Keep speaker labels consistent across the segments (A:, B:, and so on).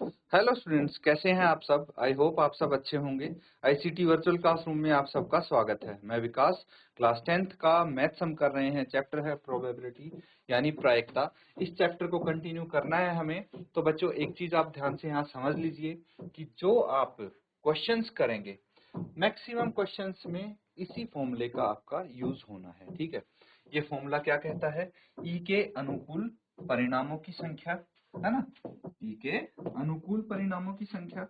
A: Hello students, कैसे हैं आप सब। आई होप आप सब अच्छे होंगे। आईसीटी वर्चुअल क्लासरूम में आप सबका स्वागत है। मैं विकास, क्लास 10th का मैथ्स हम कर रहे हैं। चैप्टर है प्रोबेबिलिटी यानी प्रायिकता। इस चैप्टर को कंटिन्यू करना है हमें। तो बच्चों, एक चीज आप ध्यान से यहाँ समझ लीजिए कि जो आप क्वेश्चंस करेंगे, मैक्सिमम क्वेश्चंस में इसी फॉर्मूले का आपका यूज होना है। ठीक है, ये फॉर्मूला क्या कहता है? ई के अनुकूल परिणामों की संख्या, है ना, ई के अनुकूल परिणामों की संख्या,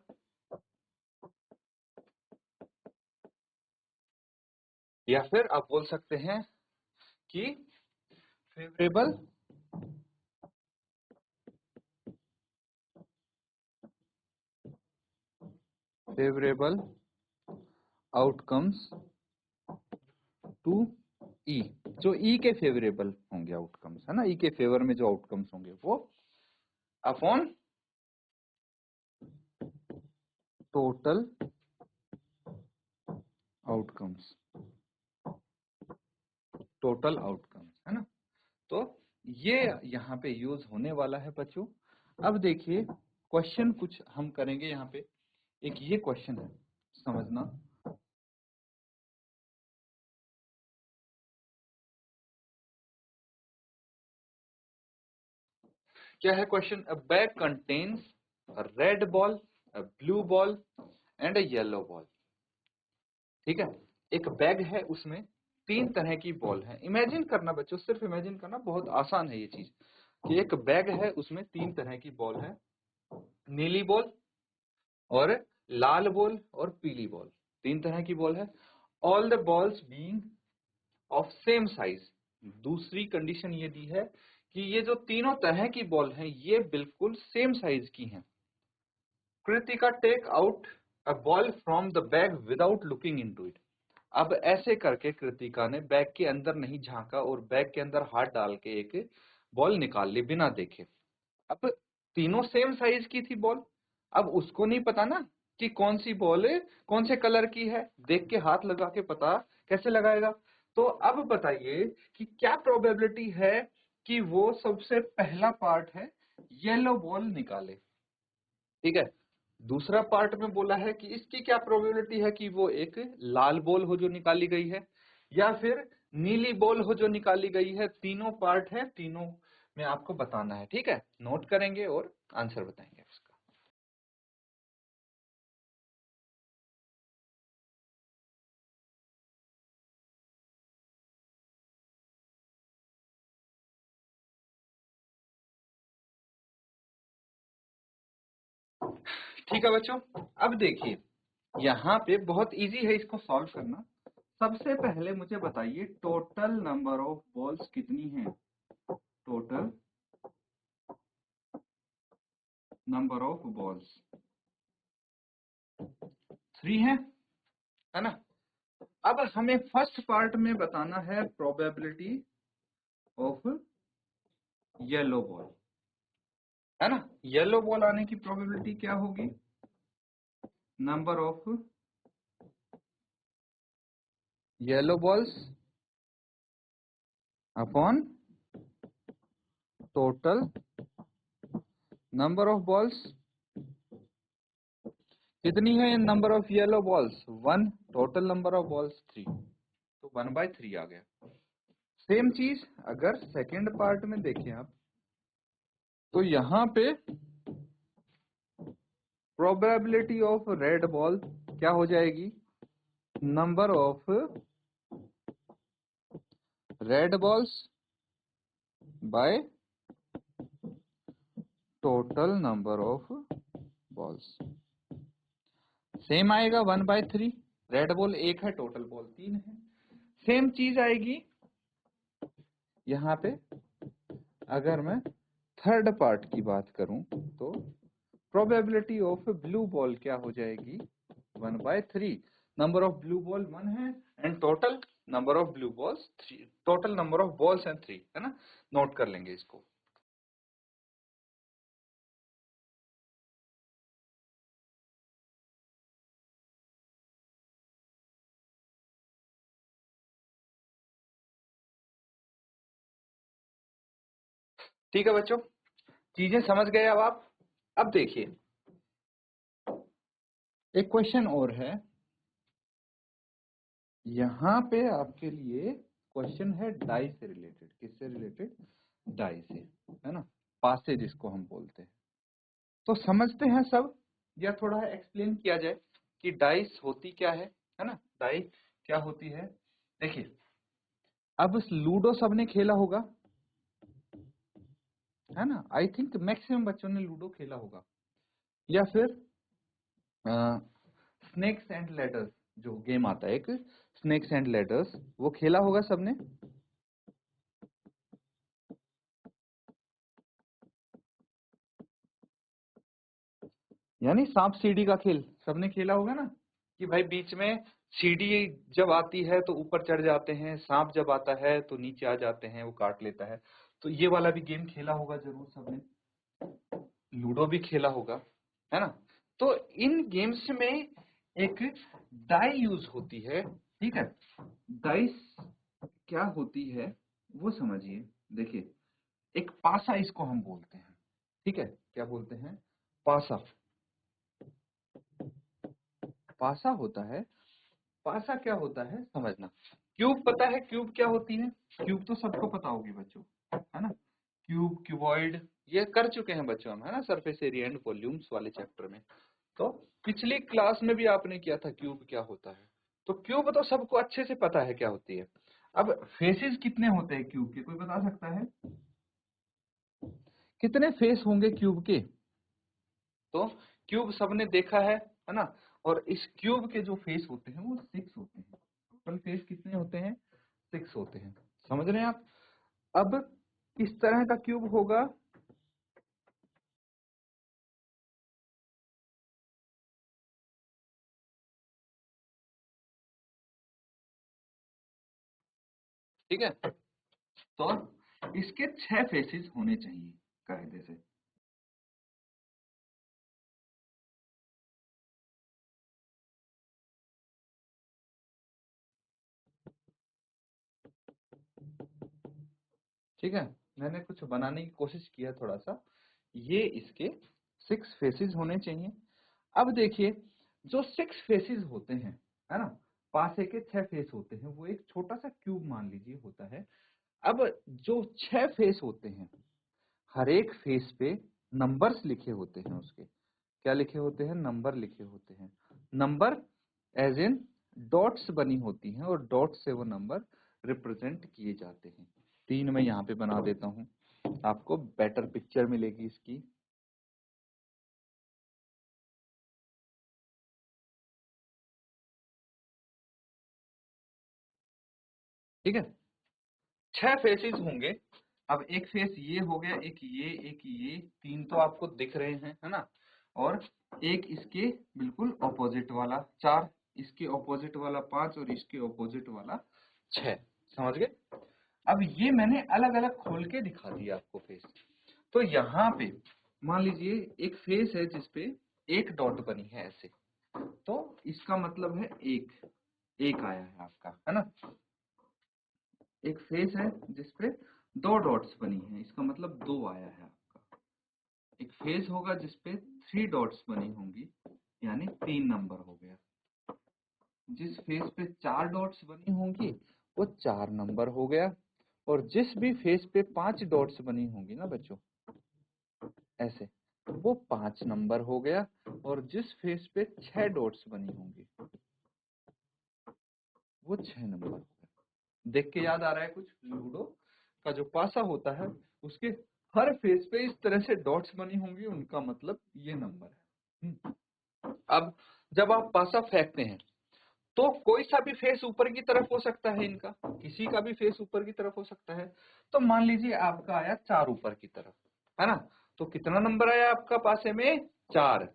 A: या फिर आप बोल सकते हैं कि फेवरेबल फेवरेबल आउटकम्स टू ई, जो ई के फेवरेबल होंगे आउटकम्स, है ना, ई के फेवर में जो आउटकम्स होंगे वो upon total outcomes, total outcomes, है ना। तो ये यहाँ पे यूज होने वाला है बच्चों। अब देखिए, क्वेश्चन कुछ हम करेंगे यहाँ पे। एक ये क्वेश्चन है, समझना। क्या है question? A bag contains a red ball, a blue ball and a yellow ball. ठीक है, एक बैग है, उसमें तीन तरह की बॉल है। इमेजिन करना बच्चों, सिर्फ इमेजिन करना, बहुत आसान है ये चीज। कि एक बैग है, उसमें तीन तरह की बॉल है, नीली बॉल और लाल बॉल और पीली बॉल। तीन तरह की बॉल है। All the balls being of same size. दूसरी कंडीशन ये दी है कि ये जो तीनों तरह की बॉल हैं, ये बिल्कुल सेम साइज की हैं। Kritika take out a ball from the bag without looking into it. अब ऐसे करके कृतिका ने बैग के अंदर नहीं झांका और बैग के अंदर हाथ डाल के एक बॉल निकाल ली बिना देखे। अब तीनों सेम साइज की थी बॉल। अब उसको नहीं पता ना कि कौन सी बॉल कौन से कलर की है। देख के हाथ लगा के पता कैसे लगाएगा? तो अब बताइए कि क्या प्रोबेबिलिटी है कि वो सबसे पहला पार्ट है येलो बॉल निकाले। ठीक है, दूसरा पार्ट में बोला है कि इसकी क्या प्रोबेबिलिटी है कि वो एक लाल बॉल हो जो निकाली गई है, या फिर नीली बॉल हो जो निकाली गई है। तीनों पार्ट है, तीनों में आपको बताना है। ठीक है, नोट करेंगे और आंसर बताएंगे इसका। ठीक है बच्चों, अब देखिए, यहाँ पे बहुत इजी है इसको सॉल्व करना। सबसे पहले मुझे बताइए टोटल नंबर ऑफ बॉल्स कितनी है। टोटल नंबर ऑफ बॉल्स 3 है ना। अब हमें फर्स्ट पार्ट में बताना है प्रोबेबिलिटी ऑफ येलो बॉल, है ना। येलो बॉल आने की प्रोबेबिलिटी क्या होगी? Number of yellow balls upon total number of balls. कितनी है number of yellow balls? 1। Total number of balls 3, तो 1/3 आ गया। सेम चीज अगर सेकेंड पार्ट में देखें आप, तो यहां पे प्रोबेबिलिटी ऑफ रेड बॉल क्या हो जाएगी? Number of red balls by total number of balls. Same आएगा 1/3। रेड बॉल 1 है, टोटल बॉल 3 है। सेम चीज आएगी यहाँ पे। अगर मैं थर्ड पार्ट की बात करूं, तो प्रोबेबिलिटी ऑफ ब्लू बॉल क्या हो जाएगी? 1/3। नंबर ऑफ ब्लू बॉल 1 है and total number of blue balls 3। Total number of balls and 3, है ना। नोट कर लेंगे इसको। ठीक है बच्चों, चीजें समझ गए अब आप। अब देखिए, एक क्वेश्चन और है, यहाँ पे आपके लिए क्वेश्चन है डाई से रिलेटेड। किससे रिलेटेड? डाई से, है ना, पासे जिसको हम बोलते हैं। तो समझते हैं सब, या थोड़ा एक्सप्लेन किया जाए कि डाइस होती क्या है ना, डाई क्या होती है। देखिए, अब लूडो सबने खेला होगा, है ना, आई थिंक मैक्सिमम बच्चों ने लूडो खेला होगा, या फिर स्नेक्स एंड लेडर्स जो गेम आता है, एक स्नेक्स एंड लेडर्स, वो खेला होगा सबने। यानी सांप सीढ़ी का खेल सबने खेला होगा ना, कि भाई बीच में सीढ़ी जब आती है तो ऊपर चढ़ जाते हैं, सांप जब आता है तो नीचे आ जाते हैं, वो काट लेता है। तो ये वाला भी गेम खेला होगा जरूर सबने। लूडो भी खेला होगा, है ना। तो इन गेम्स में एक डाई यूज होती है, ठीक है। डाइस क्या होती है वो समझिए। देखिए, एक पासा इसको हम बोलते हैं, ठीक है। क्या बोलते हैं? पासा। पासा होता है, पासा क्या होता है समझना। क्यूब पता है क्यूब क्या होती है? क्यूब तो सबको पता होगी बच्चों, है ना। क्यूब, क्यूबॉइड, ये कर चुके हैं बच्चों हम, है ना, सरफेस एरिया एंड वॉल्यूम्स वाले चैप्टर में। तो पिछली क्लास में भी आपने किया था क्यूब क्या होता है। तो क्यूब तो सबको अच्छे से पता है क्या होती है। अब फेसेस कितने होते हैं क्यूब के, कोई बता सकता है? कितने फेस होंगे क्यूब के? तो क्यूब सबने देखा है ना। और इस क्यूब के जो फेस होते हैं वो 6 होते हैं। टोटल फेस कितने होते हैं? 6 होते हैं। समझ रहे हैं आप? अब किस तरह का क्यूब होगा? ठीक है, तो इसके 6 फेसेस होने चाहिए कायदे से। ठीक है, मैंने कुछ बनाने की कोशिश किया थोड़ा सा। ये इसके 6 फेसेस होने चाहिए। अब देखिए, जो 6 फेसेस होते हैं, है ना, पासे के 6 फेस होते हैं, वो एक छोटा सा क्यूब मान लीजिए होता है। अब जो 6 फेस होते हैं, हर एक फेस पे नंबर्स लिखे होते हैं उसके। क्या लिखे होते हैं? नंबर लिखे होते हैं। नंबर एज इन डॉट्स बनी होती हैं, और डॉट से वो नंबर रिप्रेजेंट किए जाते हैं। 3 मैं यहाँ पे बना देता हूँ, आपको बेटर पिक्चर मिलेगी इसकी। ठीक है, 6 फेसेस होंगे। अब एक फेस ये हो गया, एक ये 3 तो आपको दिख रहे हैं, है ना। और एक इसके बिल्कुल ऑपोजिट वाला 4, इसके ऑपोजिट वाला 5, और इसके ऑपोजिट वाला 6। समझ गए? अब ये मैंने अलग अलग खोल के दिखा दिया आपको फेस। तो यहाँ पे मान लीजिए एक फेस है जिसपे एक डॉट बनी है ऐसे, तो इसका मतलब है एक, एक आया है आपका, है ना। एक फेस है जिसपे 2 डॉट्स बनी है, इसका मतलब 2 आया है आपका। एक फेस होगा जिसपे 3 डॉट्स बनी होंगी, यानी 3 नंबर हो गया। जिस फेस पे 4 डॉट्स बनी होंगी वो 4 नंबर हो गया। और जिस भी फेस पे 5 डॉट्स बनी होंगी ना बच्चों, ऐसे, वो 5 नंबर हो गया। और जिस फेस पे 6 डॉट्स बनी होंगी वो 6 नंबर हो गया। देख के याद आ रहा है कुछ? लूडो का जो पासा होता है, उसके हर फेस पे इस तरह से डॉट्स बनी होंगी, उनका मतलब ये नंबर है। अब जब आप पासा फेंकते हैं तो कोई सा भी फेस ऊपर की तरफ हो सकता है, इनका किसी का भी फेस ऊपर की तरफ हो सकता है। तो मान लीजिए आपका आया 4 ऊपर की तरफ, है ना। तो कितना नंबर आया आपका पासे में? 4।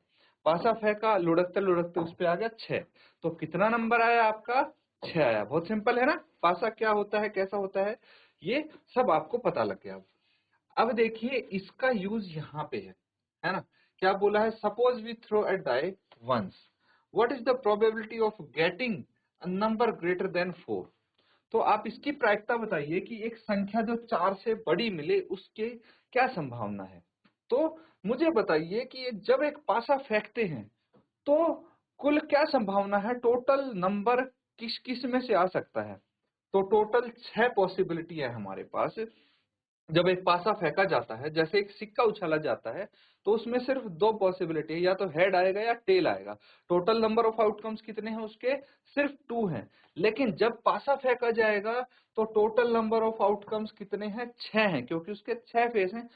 A: पासा फेंका, लुढ़कते लुढ़कते उस पे आ गया 6। तो कितना नंबर आया आपका? 6 आया। बहुत सिंपल है ना, पासा क्या होता है, कैसा होता है, ये सब आपको पता लग गया। अब देखिए इसका यूज यहाँ पे है ना। क्या बोला है? Suppose we throw a die once, what is the probability of getting a number greater than 4? तो आप इसकी प्रायिकता बताइए कि एक संख्या जो 4 से बड़ी मिले उसके क्या संभावना है। तो मुझे बताइए कि जब एक पासा फेंकते हैं तो कुल क्या संभावना है, टोटल नंबर किस किस में से आ सकता है। तो टोटल 6 पॉसिबिलिटी है हमारे पास। जब एक पासा फेंका जाता है, जैसे एक सिक्का उछाला जाता है, तो उसमें सिर्फ 2 पॉसिबिलिटी है, या तो हेड आएगा या टेल आएगा। टोटल नंबर ऑफ आउटकम्स कितने हैं उसके, सिर्फ 2 हैं। लेकिन जब पासा फेंका जाएगा तो टोटल नंबर ऑफ आउटकम्स कितने हैं, 6 हैं, क्योंकि उसके 6 फेस हैं।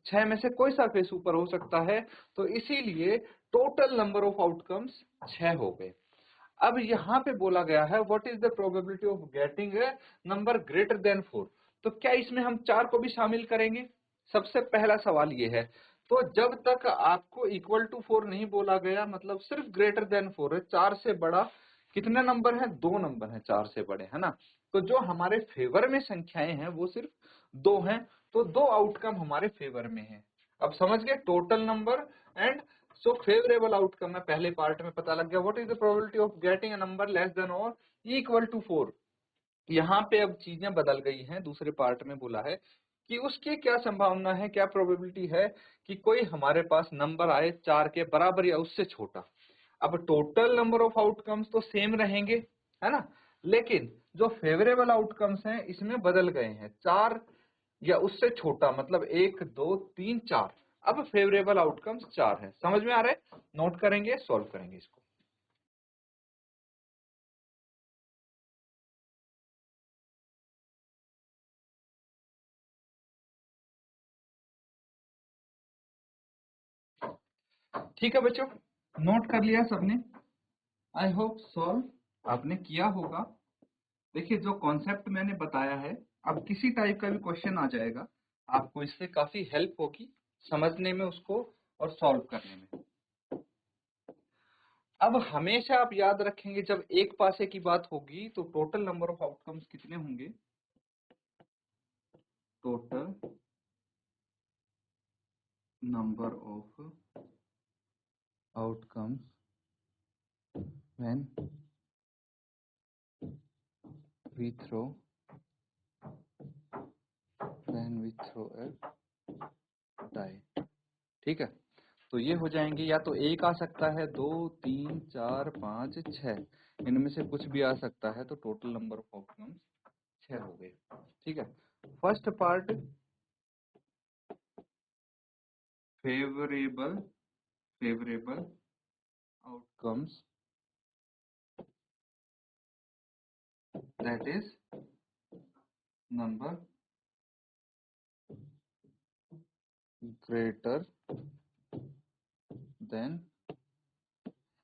A: 6 में से कोई सा फेस ऊपर हो सकता है, तो इसीलिए टोटल नंबर ऑफ आउटकम्स 6 हो गए। अब यहाँ पे बोला गया है what is the probability of getting a number greater than 4। तो क्या इसमें हम 4 को भी शामिल करेंगे, सबसे पहला सवाल ये है। तो जब तक आपको इक्वल टू 4 नहीं बोला गया, मतलब सिर्फ ग्रेटर देन 4 है, 4 से बड़ा कितने नंबर है, 2 नंबर है 4 से बड़े, है ना। तो जो हमारे फेवर में संख्याएं हैं वो सिर्फ 2 हैं, तो 2 आउटकम हमारे फेवर में है। अब समझ गए, total number and so favourable outcome है पहले पार्ट में पता लग गया। What is the probability of getting a number less than और इक्वल टू 4। यहाँ पे अब चीजें बदल गई हैं, दूसरे पार्ट में बोला है कि उसकी क्या संभावना है, क्या प्रोबेबिलिटी है कि कोई हमारे पास नंबर आए 4 के बराबर या उससे छोटा। अब टोटल नंबर ऑफ आउटकम्स तो सेम रहेंगे, है ना, लेकिन जो फेवरेबल आउटकम्स हैं इसमें बदल गए हैं, 4 या उससे छोटा, मतलब 1 2 3 4। अब फेवरेबल आउटकम्स 4 है। समझ में आ रहा है, नोट करेंगे, सॉल्व करेंगे इसको। ठीक है बच्चों, नोट कर लिया सबने, आई होप सॉल्व आपने किया होगा। देखिए जो कॉन्सेप्ट मैंने बताया है, अब किसी टाइप का भी क्वेश्चन आ जाएगा, आपको इससे काफी हेल्प होगी समझने में उसको और सॉल्व करने में। अब हमेशा आप याद रखेंगे जब एक पासे की बात होगी तो टोटल नंबर ऑफ आउटकम्स कितने होंगे, total number of outcomes when we throw a die. ठीक है, तो ये हो जाएंगे, या तो एक आ सकता है, 2 3 4 5 6, इनमें से कुछ भी आ सकता है, तो टोटल नंबर ऑफ आउटकम्स 6 हो गए। ठीक है, first part favourable outcomes, that is number greater than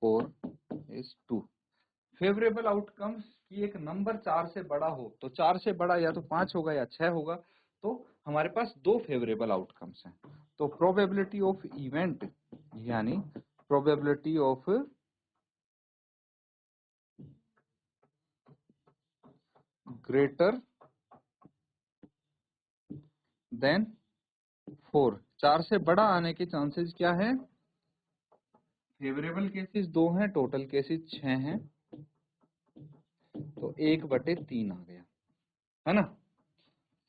A: 4 is 2। Favourable outcomes की एक नंबर 4 से बड़ा हो, तो 4 से बड़ा या तो 5 होगा या 6 होगा, तो हमारे पास 2 फेवरेबल आउटकम्स हैं। तो प्रोबेबिलिटी ऑफ इवेंट, यानी प्रोबेबिलिटी ऑफ ग्रेटर देन 4, 4 से बड़ा आने के चांसेस क्या है, फेवरेबल केसेस 2 हैं, टोटल केसेस 6 हैं, तो 1/3 आ गया, है ना।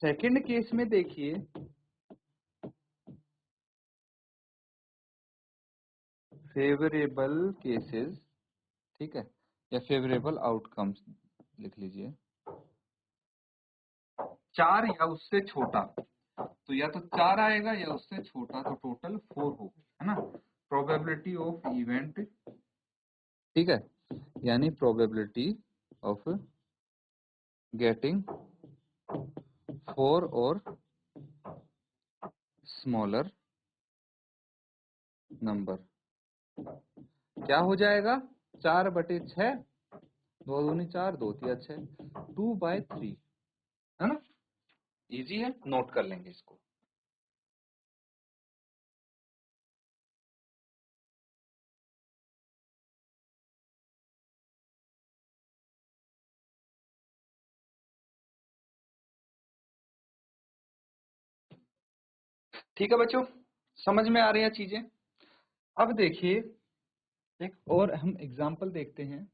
A: सेकंड केस में देखिए, फेवरेबल केसेस, ठीक है, या फेवरेबल आउटकम्स लिख लीजिए, 4 या उससे छोटा, तो या तो 4 आएगा या उससे छोटा, तो टोटल 4 हो गए, है ना। प्रोबेबिलिटी ऑफ इवेंट, ठीक है, यानी प्रोबेबिलिटी ऑफ गेटिंग 4 और स्मॉलर नंबर क्या हो जाएगा, 4/6, 2 दूनी 4, 2 तिया 6, 2/3, है ना। इजी है, नोट कर लेंगे इसको। ठीक है बच्चों, समझ में आ रही है चीजें। अब देखिए एक और हम एग्जाम्पल देखते हैं,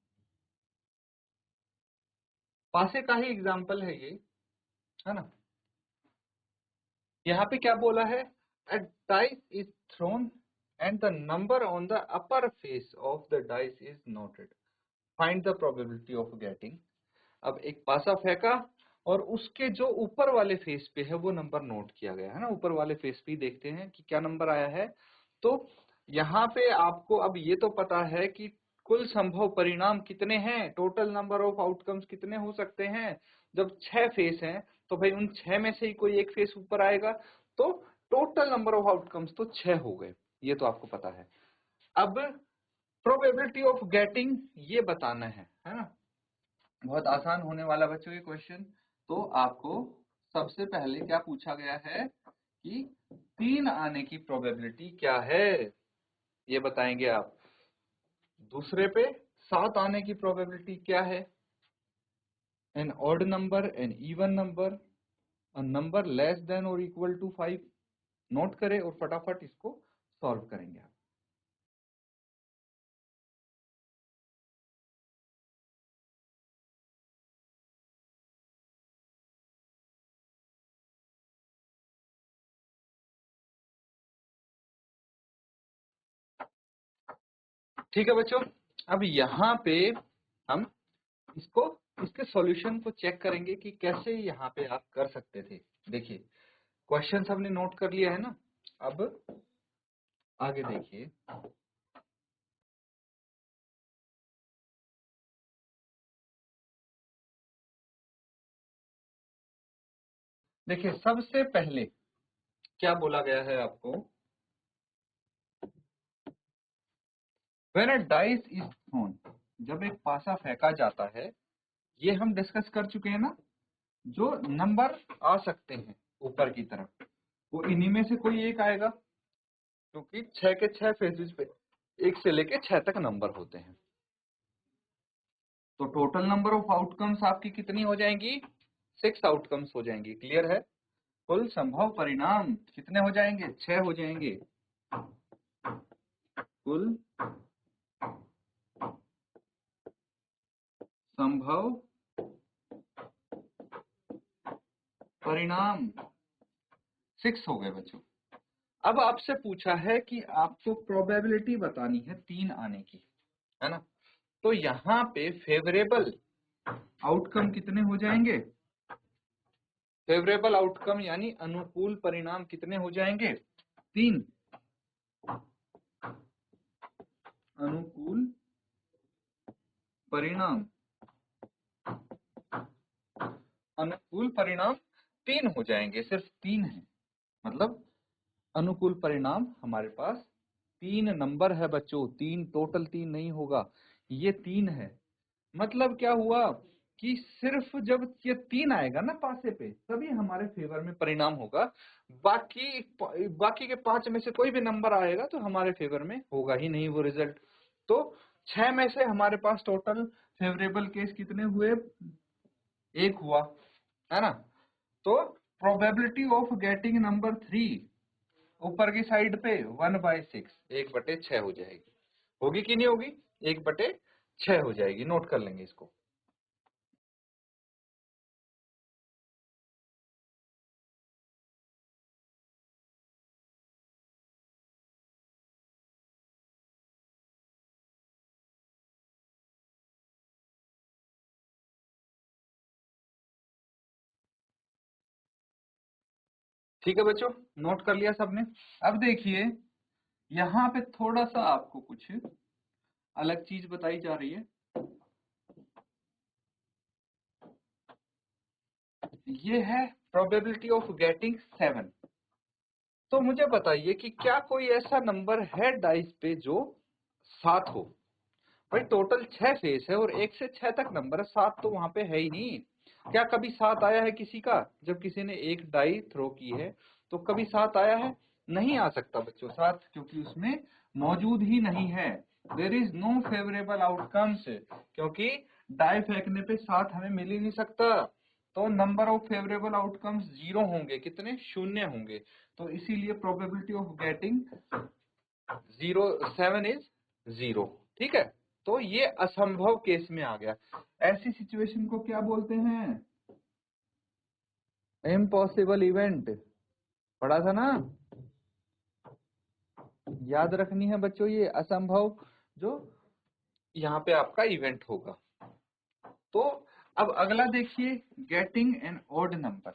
A: पासे का ही एग्जाम्पल है ये, है ना। यहाँ पे क्या बोला है, अ dice is throne and the number on the upper face of the dice is noted. Find the probability of getting. अब एक पासा फेंका और उसके जो ऊपर वाले फेस पे है वो नंबर नोट किया गया है ना, ऊपर वाले फेस पे देखते हैं कि क्या नंबर आया है। तो यहाँ पे आपको अब ये तो पता है कि कुल संभव परिणाम कितने हैं, टोटल नंबर ऑफ आउटकम्स कितने हो सकते हैं। जब 6 फेस हैं तो भाई उन 6 में से ही कोई एक फेस ऊपर आएगा, तो टोटल नंबर ऑफ आउटकम्स तो 6 हो गए, ये तो आपको पता है। अब प्रोबेबिलिटी ऑफ गेटिंग ये बताना है ना, बहुत आसान होने वाला बच्चों ये क्वेश्चन। तो आपको सबसे पहले क्या पूछा गया है कि 3 आने की प्रोबेबिलिटी क्या है, ये बताएंगे आप। दूसरे पे 7 आने की प्रोबेबिलिटी क्या है, an odd number, an even number, a number less than और इक्वल टू 5। नोट करें और फटाफट इसको सॉल्व करेंगे आप। ठीक है बच्चों, अब यहाँ पे हम इसको, इसके सॉल्यूशन को चेक करेंगे कि कैसे यहाँ पे आप कर सकते थे। देखिए क्वेश्चन हमने नोट कर लिया है ना, अब आगे देखिए। देखिए सबसे पहले क्या बोला गया है आपको, when a dice is throne, जब एक पासा फेंका जाता है, ये हम डिस्कस कर चुके हैं ना, जो नंबर आ सकते हैं ऊपर की तरफ वो इन्हीं में से कोई एक आएगा, क्योंकि 6 के 6 फेजेस पे 1 से लेके 6 तक नंबर होते हैं। तो टोटल नंबर ऑफ आउटकम्स आपकी कितनी हो जाएंगी, 6 आउटकम्स हो जाएंगी। क्लियर है, कुल संभव परिणाम कितने हो जाएंगे, 6 हो जाएंगे। कुल संभव परिणाम 6 हो गए बच्चों। अब आपसे पूछा है कि आपको प्रोबेबिलिटी बतानी है 3 आने की, है ना। तो यहाँ पे फेवरेबल आउटकम कितने हो जाएंगे, फेवरेबल आउटकम यानी अनुकूल परिणाम कितने हो जाएंगे, 3। अनुकूल परिणाम, अनुकूल परिणाम 3 हो जाएंगे, सिर्फ 3 है। मतलब अनुकूल परिणाम हमारे पास 3 नंबर है बच्चों, 3 टोटल 3 नहीं होगा, ये 3 है। मतलब क्या हुआ कि सिर्फ जब ये 3 आएगा ना पासे पे, तभी हमारे फेवर में परिणाम होगा। बाकी बाकी के 5 में से कोई भी नंबर आएगा तो हमारे फेवर में होगा ही नहीं वो रिजल्ट। तो 6 में से हमारे पास टोटल फेवरेबल केस कितने हुए, 1 हुआ, है ना। तो प्रोबेबिलिटी ऑफ गेटिंग नंबर 3 ऊपर की साइड पे 1/6, 1/6 हो जाएगी। होगी कि नहीं होगी, 1/6 हो जाएगी। नोट कर लेंगे इसको। ठीक है बच्चों, नोट कर लिया सबने। अब देखिए यहाँ पे थोड़ा सा आपको कुछ अलग चीज बताई जा रही है। ये है प्रोबेबिलिटी ऑफ गेटिंग 7। तो मुझे बताइए कि क्या कोई ऐसा नंबर है डाइस पे जो 7 हो। भाई टोटल 6 फेस है और 1 से 6 तक नंबर है, 7 तो वहां पे है ही नहीं। क्या कभी 7 आया है किसी का, जब किसी ने एक डाई थ्रो की है तो कभी 7 आया है, नहीं आ सकता बच्चों 7, क्योंकि उसमें मौजूद ही नहीं है। There is no favourable outcomes, क्योंकि डाई फेंकने पे 7 हमें मिल ही नहीं सकता। तो नंबर ऑफ फेवरेबल आउटकम्स 0 होंगे, कितने, 0 होंगे। तो इसीलिए प्रोबेबिलिटी ऑफ गेटिंग 7 इज 0। ठीक है, तो ये असंभव केस में आ गया। ऐसी सिचुएशन को क्या बोलते हैं, इम्पॉसिबल इवेंट। पढ़ा था ना, याद रखनी है बच्चों ये असंभव जो यहाँ पे आपका इवेंट होगा। तो अब अगला देखिए, गेटिंग एन ऑड नंबर।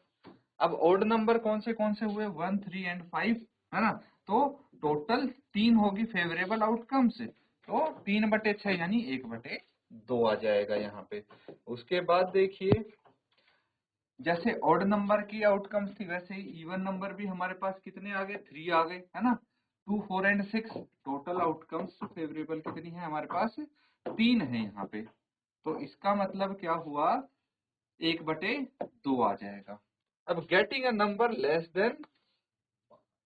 A: अब ऑड नंबर कौन से हुए, 1, 3 एंड 5, है ना। तो टोटल 3 होगी फेवरेबल आउटकम से, तो 3/6 यानी 1/2 आ जाएगा यहाँ पे। उसके बाद देखिए, जैसे ऑड नंबर की आउटकम्स थी वैसे ही इवन नंबर भी हमारे पास कितने आ गए, 3 आ गए, है ना। 2, 4 एंड 6 टोटल आउटकम्स फेवरेबल कितनी है हमारे पास, 3 है यहाँ पे। तो इसका मतलब क्या हुआ, 1/2 आ जाएगा। अब getting a number less than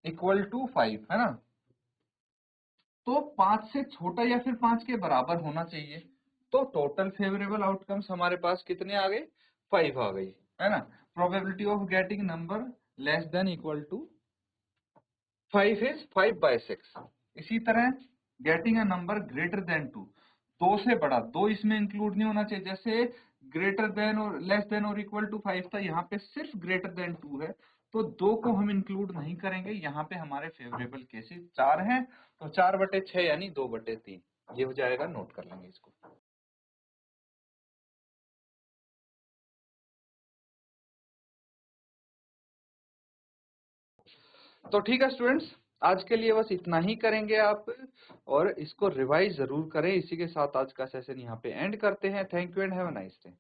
A: equal to 5, है ना। तो 5 से छोटा या फिर 5 के बराबर होना चाहिए। तो टोटल फेवरेबल आउटकम्स हमारे पास कितने आ गए, 5 आ गई, है ना। Probability of getting number less than equal to 5 is 5/6। इसी तरह getting a number greater than 2, 2 से बड़ा, 2 इसमें इंक्लूड नहीं होना चाहिए। जैसे ग्रेटर देन और लेस देन और इक्वल टू 5 था, यहाँ पे सिर्फ ग्रेटर देन 2 है, तो 2 को हम इंक्लूड नहीं करेंगे। यहाँ पे हमारे फेवरेबल केसेस 4 हैं, तो 4/6 यानी 2/3 ये हो जाएगा, नोट कर लेंगे इसको। तो ठीक है स्टूडेंट्स, आज के लिए बस इतना ही करेंगे आप, और इसको रिवाइज जरूर करें। इसी के साथ आज का सेशन यहाँ पे एंड करते हैं। Thank you and have a nice day.